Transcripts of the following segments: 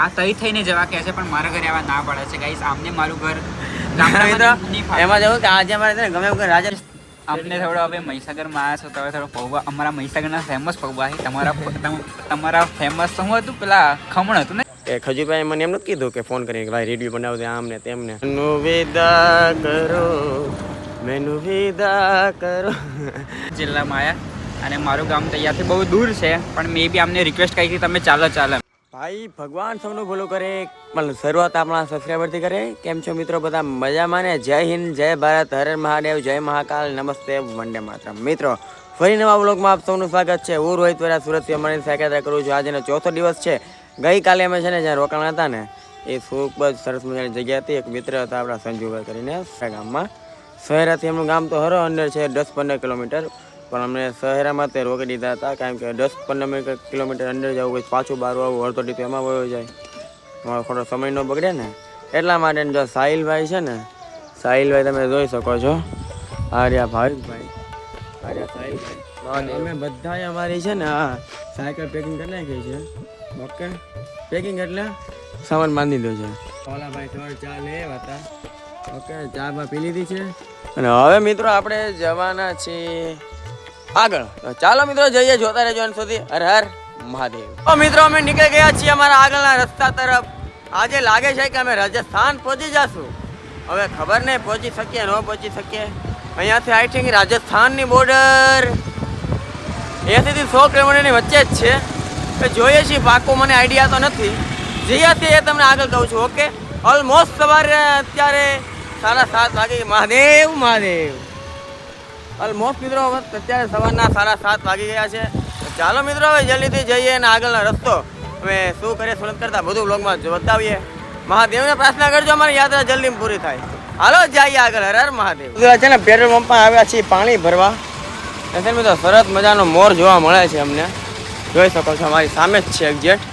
આ તઈ થઈને જવા કહે છે પણ મારા ઘરે આવા ના પડે છે ગાઈસ. આમને મારું ઘર એમાં જવું કે આજે અમારે છે ને ગમે એમ રાજા અમને થોડો હવે મહીસાગરમાં આવ્યા છો તો હવે થોડો પૌવા અમારા મહીસાગરના ફેમસ પૌવા છે. તમારા ફેમસ શું હતું? પેલા ખમણ હતું ને એ ખજુભાઈ મને એમ નથી કીધું કે ફોન કરીને કે ભાઈ રેડિયો બનાવ દે આમ ને તેમને. વિદા કરો મેનુ વિદા કરો જિલ્લામાં આવ્યા અને મારું ગામ તો અહીંયાથી બહુ દૂર છે પણ મે બી અમને રિક્વેસ્ટ કરી હતી તમે ચાલો. ભાઈ ભગવાન સૌનું ભલું કરે. પણ શરૂઆત આપણા સબસ્ક્રાઈબરથી કરે. કેમ છો મિત્રો? બધા મજામાં ને? જય હિન્દ, જય ભારત, હર મહાદેવ, જય મહાકાલ, નમસ્તે, વંદે માતરમ. મિત્રો ફરી નવા વ્લોગમાં આપ સૌનું સ્વાગત છે. હું રોહિત વરા સુરતથી અમારી સાયકાત્રા કરું છું. આજનો ચોથો દિવસ છે. ગઈકાલે અમે છે ને જ્યાં રોકાણ હતા ને એ ખૂબ જ સરસ મજાની જગ્યા હતી. એક મિત્ર હતા આપણા સંજુભાઈ કરીને ગામમાં. શહેરાથી એમનું ગામ તો હરો અંદર છે 10-15 કિલોમીટર, પણ અમને શહેરામાં તે રોકી દીધા હતા કારણ કે 10-15 કિલોમીટર અંદર જવું હોય પાછું બહાર આવવું અડધો ડીતો એમાં વયો જાય, તમારો થોડો સમય ન બગડે ને એટલા માટે. જો સાહિલભાઈ છે ને, સાહિલભાઈ તમે જોઈ શકો છો, આર્યા ભાવિકભાઈ, આર્યા સાહિલભાઈ, અમે બધા અમારી છે ને હા સાયકલ પેકિંગ કરી નાખી છે. ઓકે, પેકિંગ એટલે સામાન બાંધી દો છે. ઓલાભાઈ થોડ ચા લેવા હતા. ઓકે, ચા બા પી લીધી છે અને હવે મિત્રો આપણે જવાના છીએ આગળ. ચાલો મિત્રો જઈએ, જોતા રહેજો અંત સુધી. હર હર મહાદેવ. તો મિત્રો અમે નીકળી ગયા છીએ અમારા આગળના રસ્તા તરફ. આજે લાગે છે કે અમે રાજસ્થાન પહોંચી જશું. હવે ખબર નહીં પહોંચી શકીએ ન પહોંચી શકીએ. અહીંયાથી આઈ થિંક રાજસ્થાનની બોર્ડર 80 થી 100 કિલોમીટરની વચ્ચે જ છે. જોઈએ છીએ, પાકો મને આઈડિયા તો નથી. જઈએ છીએ એ તમને આગળ કહું છું. ઓકે, ઓલમોસ્ટ સવારે અત્યારે 7:30 વાગે. મહાદેવ મહાદેવ. ઓલમોસ્ટ મિત્રો અત્યારે સવારના 7:30 વાગી ગયા છે. ચાલો મિત્રો હવે જલ્દીથી જઈએ અને આગળનો રસ્તો હવે શું કરીએ શું નથી કરતા બધું વ્લોગમાં બતાવીએ. મહાદેવને પ્રાર્થના કરજો અમારી યાત્રા જલ્દી પૂરી થાય. હાલો જઈએ આગળ. હર હર મહાદેવ. છે ને પેટ્રોલ પંપમાં આવ્યા છીએ પાણી ભરવા. મિત્રો સરસ મજાનો મોર જોવા મળે છે અમને. જોઈ શકો છો અમારી સામે જ છે એક્ઝેક્ટ.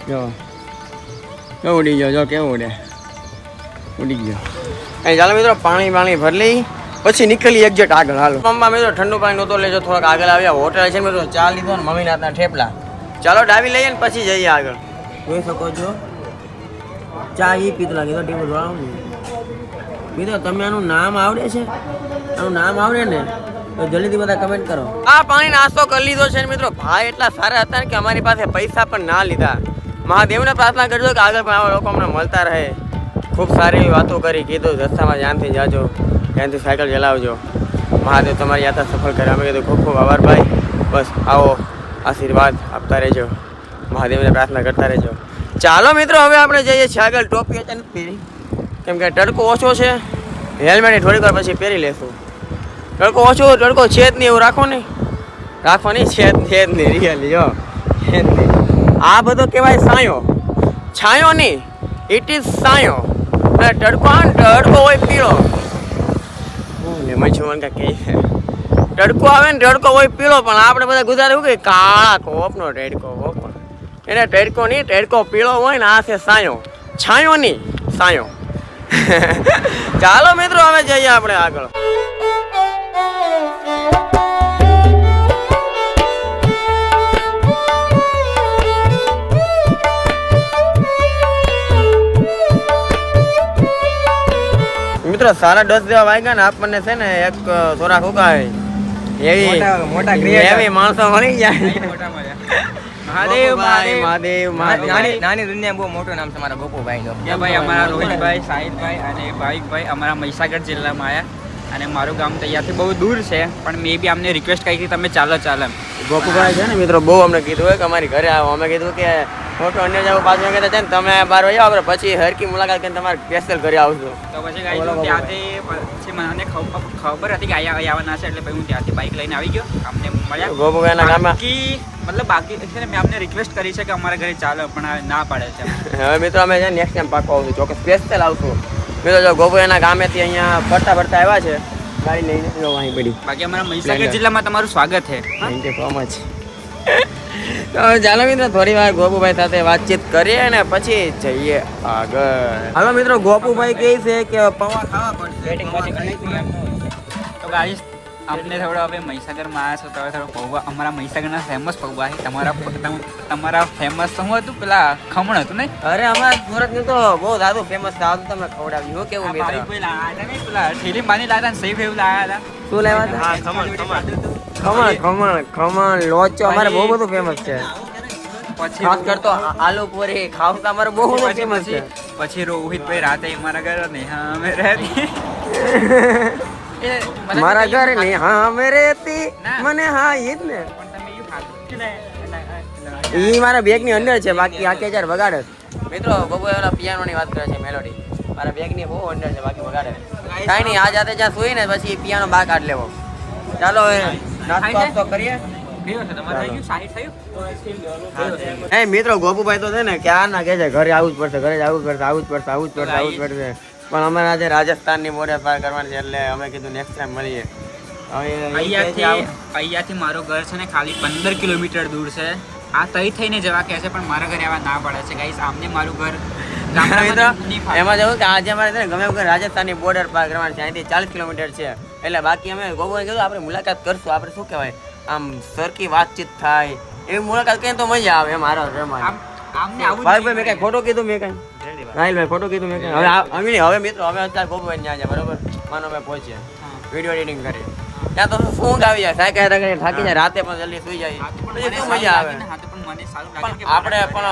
જો કેવું ઉડી ગયો, જો કેવું ઉડી ગયો. અહીં ચાલો મિત્રો પાણી ભરી લઈ પછી નીકળી એક્ઝેક્ટ આગળ. હાલો પંપમાં મિત્રો ઠંડુ પાણી નહોતો લેજો, થોડાક આગળ આવ્યા. હોટલ છે મિત્રો, ચા લીધો ને મમ્મીના હાથના થેપલા. ચાલો ડાબી લઈએ ને પછી જઈએ આગળ. જોઈ શકો છો ચા એ પીતલા કીધો ટેબલ વાળો. મિત્રો તમે આનું નામ આવડે છે? આનું નામ આવડે ને તો જલ્દીથી બધા કમેન્ટ કરો. આ પાણી નાસ્તો કરી લીધો છે મિત્રો. ભાઈ એટલા સારા હતા ને કે અમારી પાસે પૈસા પણ ના લીધા. મહાદેવને પ્રાર્થના કરજો કે આગળ પણ આવા લોકો અમને મળતા રહે. ખૂબ સારી એવી વાતો કરી, કીધું રસ્તામાં ધ્યાનથી જાજો, ધ્યાનથી સાયકલ ચલાવજો, મહાદેવ તમારી યાત્રા સફળ કરે. અમે કીધું ખૂબ ખૂબ આભાર ભાઈ. બસ આવો આશીર્વાદ આપતા રહેજો, મહાદેવને પ્રાર્થના કરતા રહેજો. ચાલો મિત્રો હવે આપણે જઈએ છીએ આગળ. ટોપી નથી પહેરી કેમ કે તડકો ઓછો છે. હેલ્મેટ થોડીક વાર પછી પહેરી લેશું. તડકો ઓછો, તડકો છે જ નહીં એવું રાખો નહીં, છે જ નહીં રિયલી. જો આ બધો કહેવાય સાયો, છાયો નહીં, ઇટ ઇઝ સાયો. અને તડકો હોય પીળો. તડકો આવે ને તડકો હોય પીળો, પણ આપણે બધા ગુજરાત એવું કે કાળા કોપનો તડકો. એને તડકો નહીં, તડકો પીળો હોય ને આ છે સાયો, છાયો નહીં સાયો. ચાલો મિત્રો હવે જઈએ આપણે આગળ. મિત્રો 10:30 જેવા વાગ્યા ને આપણને છે ને એક થોડા ખોકાય એવી માણસો મળી જાય. મહાદેવ મહાદેવ મહાદેવ. નાની દુનિયા બહુ મોટું નામ છે મારા ગોપુભાઈ નો. ભાઈ અમારા રોહિતભાઈ, સાહિલભાઈ અને ભાવિકભાઈ અમારા મહીસાગર જિલ્લામાં આવ્યા અને મારું ગામ તો અહીંયાથી બહુ દૂર છે પણ મે બી અમને રિક્વેસ્ટ કરી હતી તમે ચાલો. ગોપુભાઈ છે ને મિત્રો બહુ અમને કીધું હોય કે અમારી ઘરે આવો. અમે કીધું કે મોટો અન્ય જાવ પાછું કહેતા છે ને તમે બહાર આવો આપણે પછી હરકી મુલાકાત કરીને તમારે સ્પેશિયલ ઘરે આવજો. તો પછી ત્યાંથી પછી મને ખબર હતી કે અહીંયા આવવાના છે એટલે હું ત્યાંથી બાઇક લઈને આવી ગયો. અમને મળ્યા ગોપુભાઈના ગામમાં. બાકી છે ને મેં અમને રિક્વેસ્ટ કરી છે કે અમારા ઘરે ચાલો પણ ના પાડે છે. હવે મિત્રો અમે છે નેક્સ્ટ ટાઈમ પાકો આવશું, ચોક્કસ સ્પેશિયલ આવશું. મિત્રો જો ગોપુભાઈના ગામેથી અહીંયા ફરતા આવ્યા છે ગાડી લઈને. અહીં પડી. બાકી અમારા મહીસાગર જિલ્લામાં તમારું સ્વાગત છે. Thank you so much. તો ચાલો મિત્રો થોડી વાર ગોપુભાઈ સાથે વાતચીત કરીએ ને પછી જઈએ આગળ. હાલો મિત્રો ગોપુભાઈ કહે છે કે પૌવા ખાવા પડશે. તો ગાઈસ અમને થોડો હવે મહીસાગરમાં આવ્યા છો તો હવે થોડો પૌવા અમારા મહીસાગરના ફેમસ પૌવા છે તમારા ફેમસ શું હતું પેલા ખમણ હતું ને અરે અમારા સુરતનું તો બહુ સારું ફેમસ છે. આવતું તમને ખવડાવ્યું. હું કેવું મિત્ર? પેલા ઠેલી માની લાવ્યા ને સેફ એવું લાવ્યા શું લાવ્યા હતા? ખમણ લોચો અમારે બહુ બધું ફેમસ છે. પછી ખાસ કરતો આલુ પૂરી ખાવું તો અમારે બહુ બધું ફેમસ છે. પછી રોહિતભાઈ રાતે અમારા ઘરે ને હા અમે રહેતી મારા ઘર ને હા અમે રહેતી મને હા ઈ જ ને. ઈ મારા બેગ ની અંદર છે, બાકી આખે ચાર વગાડે. મિત્રો બબુ ઓલા પિયાનો ની વાત કરે છે, મેલોડી. મારા બેગ ની બહુ અંદર છે, બાકી વગાડે. કાઈ નહીં, આ જાતે જ્યાં સુઈ ને પછી પિયાનો બહાર કાઢ લેવો. ચાલો હવે નાસ્તો કરીએ. હે મિત્રો, ગોપુભાઈ તો છે ને ક્યાં ના કે છે ઘરે આવવું જ પડશે, ઘરે આવવું જ પડશે, આવવું જ પડશે, આવવું જ પડશે, આવવું જ પડશે. પણ અમે આજે રાજસ્થાનની બોર્ડર પાર કરવાની છે એટલે અમે કીધું નેક્સ્ટ ટાઈમ મળીએ. અહીંયાથી મારું ઘર છે ને ખાલી 15 કિલોમીટર દૂર છે. આ તઈ થઈને જવા કહે છે પણ મારા ઘરે આવા ના પડે છે. ગાઈસ આમને મારું ઘર એમાં જવું કે આજે અમારે છે ને ગમે વગર રાજસ્થાનની બોર્ડર પાર કરવાની છે. અહીંથી 40 કિલોમીટર છે એટલે બાકી અમે ગોપુભાઈ કીધું આપણે મુલાકાત કરશું. આપણે શું કહેવાય આમ સરખી વાતચીત થાય એવી મુલાકાત કરીએ તો મજા આવે. એમ મારો ભાઈ મેં કઈ ખોટું કીધું? મેં કઈ ભાઈ ખોટું કીધું? મેં કઈ હવે મિત્રો હવે અત્યારે ગોપુભાઈ ત્યાં જાય બરોબર. માનો અમે પહોંચીએ, વિડીયો એડિટિંગ કરીએ ત્યાં તો ઊંઘ આવી જાય, થાકી જાય, રાતે પણ જલ્દી સુઈ જાય પછી શું મજા આવે. આપણે પણ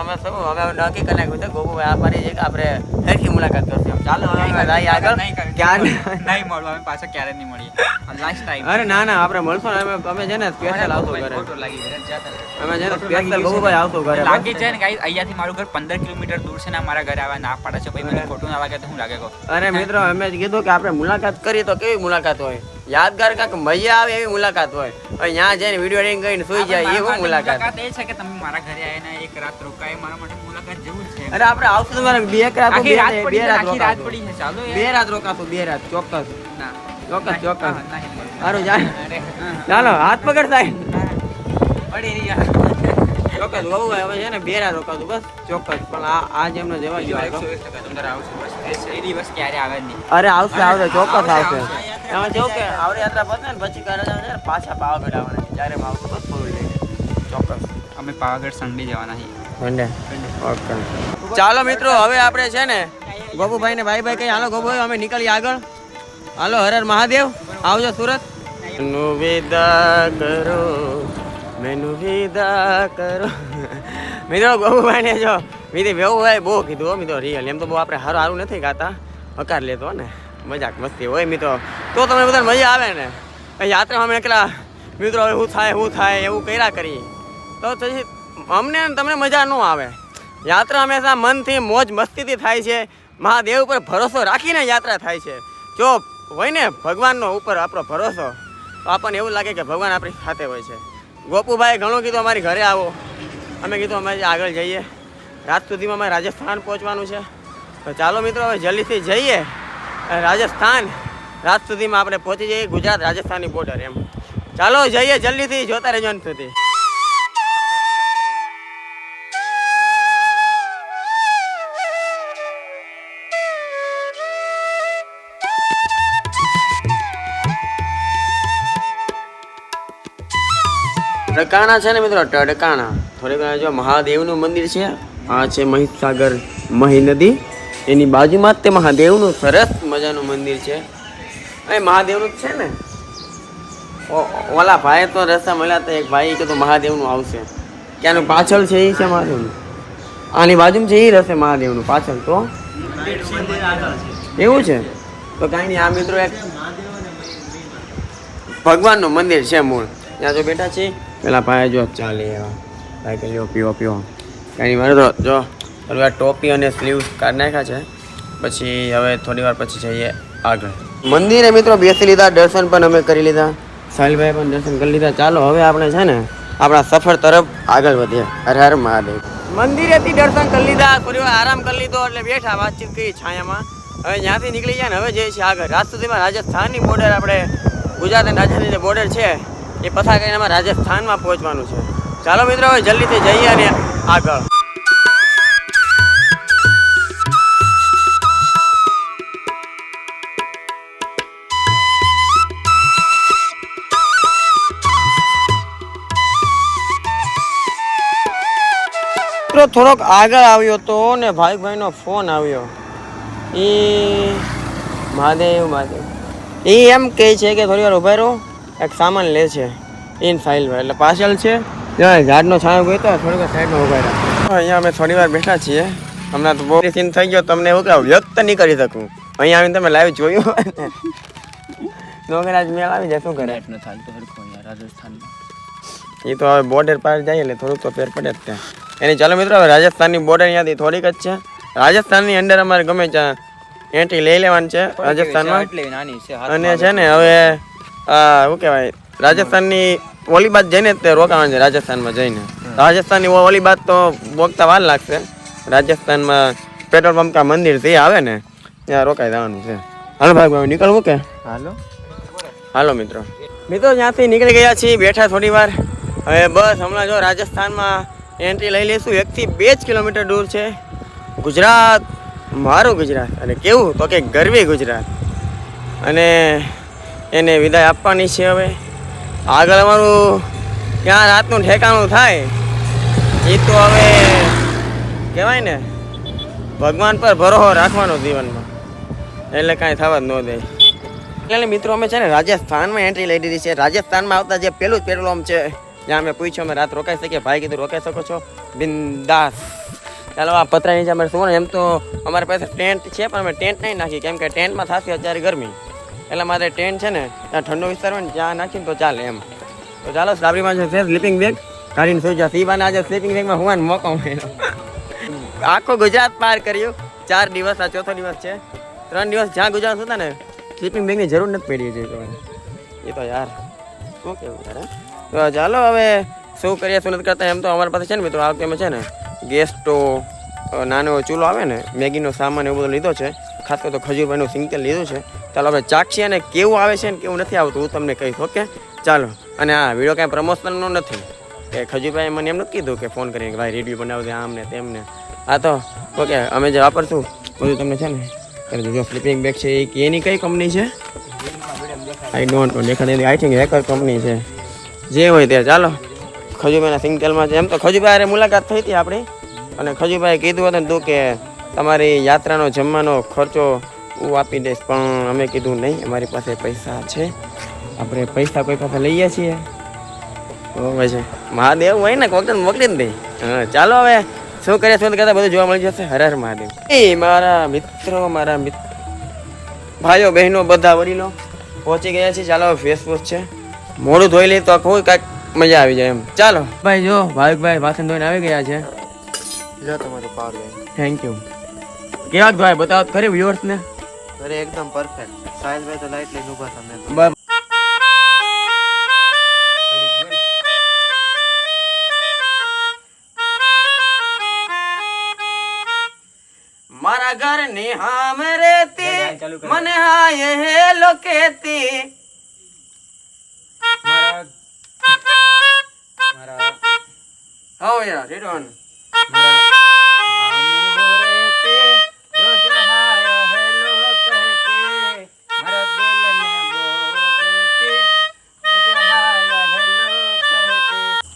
અમે શું અમે નક્કી કરી નાખ્યું છે ગોપુભાઈ આ પાડી છે કે આપણે સરખી મુલાકાત કરશું. ચાલો હવે આગળ ક્યાં નહીં મળો અમે પાછા ક્યારે નહીં મળીએ લાસ્ટ ટાઈમ. અરે ના ના આપણે મળશું ને. અમે છે ને સ્પેશિયલ આવતો ઘરે. અમે છે ને સ્પેશિયલ ગોપુભાઈ આવતો ઘરે. લાગી છે ને ગાઈસ અહીંયાથી મારું ઘર 15 કિલોમીટર દૂર છે ને મારા ઘરે આવવા ના પાડે છે. ભાઈ મને ખોટું ના લાગે તો હું લાગે કહો. અરે મિત્રો અમે કીધું કે આપણે મુલાકાત કરીએ તો કેવી મુલાકાત હોય, યાદગાર કાંક મજા આવે એવી મુલાકાત હોય. હવે ત્યાં જઈને વિડીયો એડિંગ કરીને સુઈ જાય એવું મુલાકાત એ છે કે તમે મારા ઘરે આવીને એક રાત રોકાય મારા માટે મુલાકાત જેવું છે. અરે આપણે આવશું તમારે બે રાત આખી રાત પડી છે. ચાલો બે રાત રોકાશું, 2 રાત ચોક્કસ. ના ચોક્કસ સારું ચાલો હાથ પકડ થાય પડી રહ્યા ચોક્કસ બહુ હવે છે ને 2 રાત રોકાશું બસ ચોક્કસ. પણ આજ એમને જવા દો. એ દિવસ ક્યારે આવે નહીં. અરે આવશે ચોક્કસ આવશે. એમાં જેવું કે આવડી યાત્રા પતે ને પછી ઘરે જવાનું છે ને પાછા પાવાગઢ આવવાના છે. જ્યારે આવશું બસ ફોર લઈને ચોક્કસ. અમે પાવાગઢ સન્ડે જવાના છીએ. ઓકે ચાલો મિત્રો હવે આપણે છે ને ગોપુભાઈ ને ભાઈ કઈ હાલો ગોપુભાઈ અમે નીકળીએ આગળ. હાલો હર હર મહાદેવ. આવજો સુરત. મેનુ વિદા કરો મિત્રો. ગોપુભાઈ ને જો મીધી વેવું બહુ કીધું મિત્રો રિયલ. એમ તો બહુ આપણે સારું નથી ગાતા, હકાર લેતો ને મજાક મસ્તી હોય મિત્રો તો તમને બધા મજા આવે ને. યાત્રામાં અમે એકલા મિત્રો હવે શું થાય એવું કર્યા કરીએ તો પછી અમને તમને મજા ન આવે. યાત્રા હંમેશા મનથી મોજ મસ્તીથી થાય છે. મહાદેવ ઉપર ભરોસો રાખીને યાત્રા થાય છે. જો હોય ને ભગવાનનો ઉપર આપણો ભરોસો તો આપણને એવું લાગે કે ભગવાન આપણી સાથે હોય છે. ગોપુભાઈ ઘણું કીધું અમારી ઘરે આવો. અમે કીધું અમે આગળ જઈએ. રાત સુધીમાં અમારે રાજસ્થાન પહોંચવાનું છે. તો ચાલો મિત્રો હવે જલ્દીથી જઈએ રાજસ્થાન. રાત સુધીમાં આપણે પહોંચી જઈએ ગુજરાત રાજસ્થાનની બોર્ડર. એમ ચાલો જઈએ જલ્દીથી, જોતા રહેજો અંત સુધી. ટડકાણા છે ને મિત્રો, ટડકાણા થોડીક જો મહાદેવનું મંદિર છે. આ છે મહીસાગર મહી નદી, એની બાજુમાં જ તે મહાદેવનું સરસ મજાનું મંદિર છે. અહીં મહાદેવનું જ છે ને. ઓલા ભાઈ તો રસ્તા મળ્યા હતા, એક ભાઈ કીધું મહાદેવનું આવશે. ક્યાંનું પાછળ છે એ છે મહાદેવનું. આની બાજુમાં છે એ રસ્તે મહાદેવનું પાછળ. તો એવું છે તો કાંઈ નહીં. આ મિત્રો એક ભગવાનનું મંદિર છે મૂળ. ત્યાં જો બેઠા છે પેલા ભાઈ જો ચાલે એવા ભાઈ કે લ્યો પીવો કાંઈ મારે તો જો થોડી વાર ટોપી અને સ્લીવ્સ કાઢી નાખ્યા છે. પછી હવે થોડી વાર પછી જઈએ આગળ. મંદિરે મિત્રો બેસી લીધા, દર્શન પણ અમે કરી લીધા, સાહિલભાઈ પણ દર્શન કરી લીધા. ચાલો હવે આપણે છે ને આપણા સફર તરફ આગળ વધીએ. હર હર મહાદેવ. મંદિરેથી દર્શન કરી લીધા, થોડી વાર આરામ કરી લીધો એટલે બેઠા વાતચીત કરી છાયામાં. હવે ત્યાંથી નીકળી જાય ને હવે જઈએ છીએ આગળ. રાત સુધીમાં રાજસ્થાનની બોર્ડર આપણે ગુજરાત અને રાજસ્થાનની જે બોર્ડર છે એ પસાર કરીને અમારે રાજસ્થાનમાં પહોંચવાનું છે. ચાલો મિત્રો હવે જલ્દીથી જઈએ અને આગળ. મિત્રો થોડોક આગળ આવ્યો તો ને ભાઈનો ફોન આવ્યો. એ મહાદેવ એ એમ કહે છે કે થોડી વાર ઉભા રહો, એક સામાન લે છે ઇન સાહિલભાઈ, એટલે પાછળ છે ઝાડનો છાંયો ગયો તો થોડીક સાઈડમાં ઉભા રહ્યા. અહીંયા અમે થોડી વાર બેઠા છીએ. હમણાં તો બહુ સીન થઈ ગયો, તમને એવું કે વ્યક્ત નહીં કરી શકું. અહીંયા આવીને તમે લાઈવ જોયું હોય ને નોકરાજ મેળ આવી જાય, શું કરે રાજસ્થાનમાં. એ તો હવે બોર્ડર પાર જાય એટલે થોડુંક તો ફેર પડે જ ત્યાં એની. ચાલો મિત્રો, હવે રાજસ્થાનની બોર્ડર અહીંયાથી થોડીક જ છે. રાજસ્થાનની અંદર અમારે ગમે ત્યાં એન્ટ્રી લઈ લેવાની છે રાજસ્થાનમાં. અને છે ને હવે શું કહેવાય, રાજસ્થાનની ઓલી બાદ જઈને તે રોકાવાનું છે. રાજસ્થાનમાં જઈને રાજસ્થાનની ઓલી બાદ તો બોગતા વાર લાગશે. રાજસ્થાનમાં પેટ્રોલ પંપ કા મંદિર છે આવે ને ત્યાં રોકાઈ જવાનું છે. હાલો ભાઈ નીકળવું કે હાલો મિત્રો ત્યાંથી નીકળી ગયા છીએ, બેઠા થોડી વાર. હવે બસ હમણાં જો રાજસ્થાનમાં એન્ટ્રી લઈ લઈશું. 1 થી 2 જ કિલોમીટર દૂર છે. ગુજરાત મારું ગુજરાત, અને કેવું તો કે ગરવી ગુજરાત, અને એને વિદાય આપવાની છે. હવે આગળ અમારું ક્યાં રાતનું ઠેકાણું થાય એ તો હવે કહેવાય ને, ભગવાન પર ભરોસો રાખવાનો જીવનમાં, એટલે કાંઈ થવા જ ન દે. એટલે મિત્રો અમે છે ને રાજસ્થાનમાં એન્ટ્રી લઈ દીધી છે. રાજસ્થાનમાં આવતા જે પેલું જ પેટ્રોલ પંપ છે જ્યાં અમે પૂછ્યું અમે રાત રોકાઈ શકીએ. ભાઈ કીધું રોકાઈ શકો છો બિંદાસ. ચાલો આ પતરા નીચે અમારે શું, એમ તો અમારી પાસે ટેન્ટ છે પણ અમે ટેન્ટ નહીં નાખી, કેમ કે ટેન્ટમાં થશે અત્યારે ગરમી, એટલે મારે ટેન્ટ છે ને ત્યાં ઠંડો વિસ્તાર હોય ને ત્યાં નાખીને તો ચાલે એમ. તો ચાલો સાબરીમાં જે છે સ્લીપિંગ બેગ કાઢીને સુઈ જાય. સીવાને આજે સ્લીપિંગ બેગમાં હોવાનો મોકો મળ્યો. આખો ગુજરાત પાર કર્યું 4 દિવસ, આ ચોથો દિવસ છે. 3 દિવસ જ્યાં ગુજરાત હતા ને સ્લીપિંગ બેગની જરૂર નથી પડી છે એ તો યાર, શું કેવું યાર. તો ચાલો હવે શું કરીએ શું નથી કરતા. એમ તો અમારી પાસે છે ને મિત્રો આ વખતે અમે છે ને ગેસ સ્ટોવ, નાનો ચૂલો આવે ને, મેગીનો સામાન એવું બધું લીધો છે. ખાસ કરીને ખજૂરભાઈનું સિંગતેલ લીધું છે. ચાલો આપણે ચાખીએ અને કેવું આવે છે ને કેવું નથી આવતું હું તમને કહીશ. ઓકે ચાલો. અને આ વિડીયો કાંઈ પ્રમોશનનો નથી કે ખજૂરભાઈ મને એમ નથી કીધું કે ફોન કરીને કે ભાઈ રિવ્યૂ બનાવજે આમ ને તેમ ને. આ તો ઓકે અમે જે વાપરશું બધું તમને છે ને કરી દેજો. સ્લીપિંગ બેગ છે એ એની કઈ કંપની છે આઈ ડોન્ટ નો દેખાડી, આઈ થિંક હેકર કંપની છે, જે હોય તે. ચાલો ખજૂરભાઈના સિંગતેલમાં છે. એમ તો ખજૂરભાઈ મુલાકાત થઈ હતી આપણી, અને ખજૂરભાઈ કીધું હતું તું કે તમારી યાત્રાનો જમવાનો ખર્ચો હું આપી દઈશ, પણ અમે કીધું નહીં, અમારી પાસે પૈસા છે, આપણે પૈસા કોઈ પાસે લઈએ છીએ તો પછી મહાદેવ હોય ને કોક મોકલી જ દઈ. હા ચાલો હવે શું કરીએ શું કરતા બધું જોવા મળી જશે. હર હર મહાદેવ. એ મારા મિત્રો ભાઈઓ બહેનો બધા વડીલો પહોંચી ગયા છે. ચાલો ફેસ વોશ છે, મોડું ધોઈ લઈએ તો કોઈ કાંઈક મજા આવી જાય એમ. ચાલો ભાઈ જો ભાવિકભાઈ વાસણ ધોઈને આવી ગયા છે. જો તમારું પાવર બેંક. Thank you. કેવાક ભાઈ બતાવો ખરી વ્યુઅર્સ ને. અરે એકદમ પરફેક્ટ. સાહિલભાઈ તો લાઈટ લઈને ઊભા હતા. મારા ઘરની હામ રેતી મને હાય હેલો કેતી. Oh yeah, read on.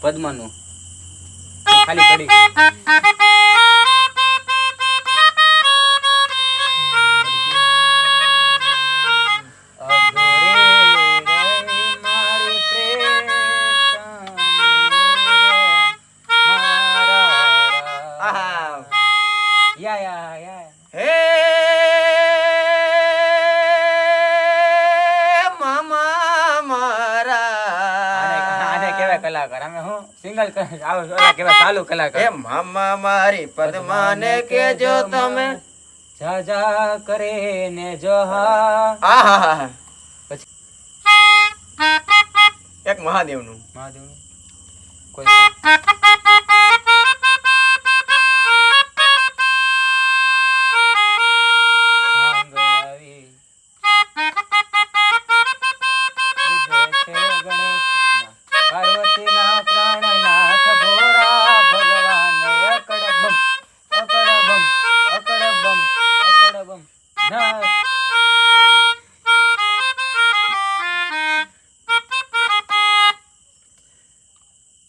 પદ્માનું ખાલી કડી કલાકાર અમે હું સિંગલ ચાલુ કલાકાર. એ મામા મારી પદ્માને કેજો તમે જા જા કરે ને જો હા. આહા પછી એક મહાદેવનું કોઈ પાર્વતીના પ્રાણનાથ ભોળા ભગવાન અકડબમ અકડબમ અકડબમ અકડબમ ના.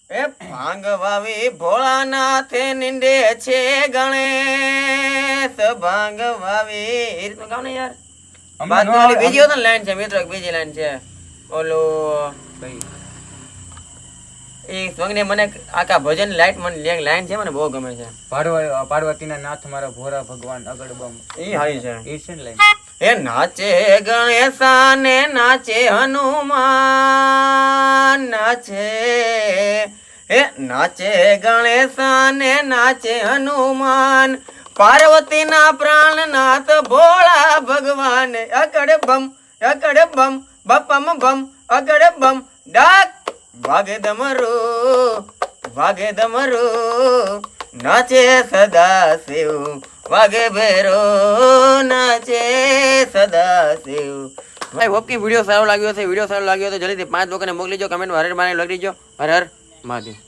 એ ભાંગ ભાંગ વાવી ભોળાનાથે નિંદે છે ગણેશ ભાંગ વાવી એ રીતનું ગાવ ને યાર બીજી હોત લાઈન છે મિત્રો બીજી લાઈન છે ઓલું એ સોંગ ને મને આખા ભજન લાઈન છે મને બહુ ગમે છે પાર્વતીના નાથ મારા ભોરા ભગવાન અગડ બમ એ હારી છે એ છે ને લાઈન એ નાચે ગણેશા ને નાચે હનુમાન નાચે એ નાચે ગણેશા ને નાચે હનુમાન પાર્વતીના પ્રાણનાથ ભોળા ભગવાન અગડ બમ બપમ બમ અગડ બમ ડાક વાગે ડમરું નાચે સદા શિવ વાગે ભેરો નાચે સદા શિવ ભાઈ હોપ કે વિડીયો સારો લાગ્યો હશે વિડીયો સારો લાગ્યો તો જલ્દીથી 5 લોકોને મોકલી દો કમેન્ટમાં હર હર મહાદેવ લખી દેજો હર હર મહાદેવ